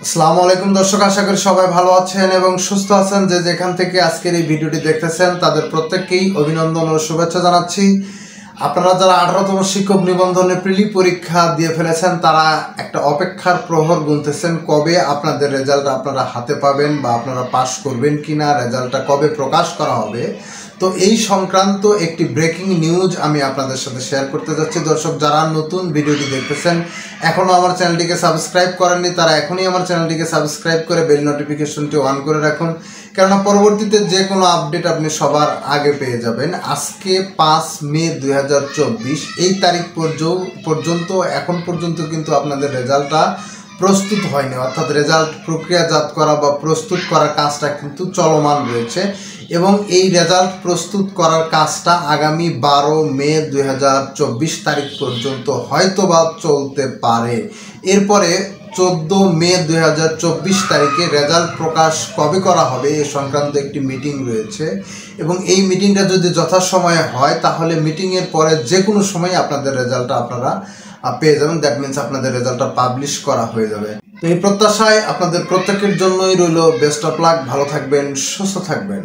আসসালামু আলাইকুম দর্শক, আশা করি সবাই ভালো আছেন এবং সুস্থ আছেন। যে যেখান থেকে আজকের এই ভিডিওটি দেখতেছেন তাদের প্রত্যেককেই অভিনন্দন ও শুভেচ্ছা জানাচ্ছি। আপনারা যারা 18তম শিক্ষক নিবন্ধনে প্রিলি পরীক্ষা দিয়ে ফেলেছেন তারা একটা অপেক্ষার প্রহর গুনতেছেন, কবে আপনাদের রেজাল্ট আপনারা হাতে পাবেন বা আপনারা পাস করবেন কিনা, রেজাল্টটা কবে প্রকাশ করা হবে। তো এই সংক্রান্ত একটি ব্রেকিং নিউজ আমি আপনাদের সাথে শেয়ার করতে যাচ্ছি। দর্শক, যারা নতুন ভিডিওটি দেখতেছেন এখনও আমার চ্যানেলটিকে সাবস্ক্রাইব করেননি তারা এখনই আমার চ্যানেলটিকে সাবস্ক্রাইব করে বেল নোটিফিকেশনটি অন করে রাখুন, কেননা পরবর্তীতে যে কোনো আপডেট আপনি সবার আগে পেয়ে যাবেন। আজকে 5 মে 2024 এই তারিখ পর্যন্ত এখন পর্যন্ত কিন্তু আপনাদের রেজাল্টটা প্রস্তুত হয়নি, অর্থাৎ রেজাল্ট প্রক্রিয়াজাত করা বা প্রস্তুত করার কাজটা কিন্তু চলমান রয়েছে এবং এই রেজাল্ট প্রস্তুত করার কাজটা আগামী 12 মে 2024 তারিখ পর্যন্ত হয়তোবা চলতে পারে। এরপরে 14 মে 2024 তারিখে রেজাল্ট প্রকাশ কবে করা হবে এ সংক্রান্ত একটি মিটিং রয়েছে এবং এই মিটিংটা যদি যথাসময়ে হয় তাহলে মিটিংয়ের পরে যে কোনো সময় আপনাদের রেজাল্টটা আপনারা পেয়ে যাবেন। দ্যাট মিনস আপনাদের রেজাল্টটা পাবলিশ করা হয়ে যাবে। তো এই প্রত্যাশায় আপনাদের প্রত্যেকের জন্যই রইল বেস্ট অফ লাক। ভালো থাকবেন, সুস্থ থাকবেন।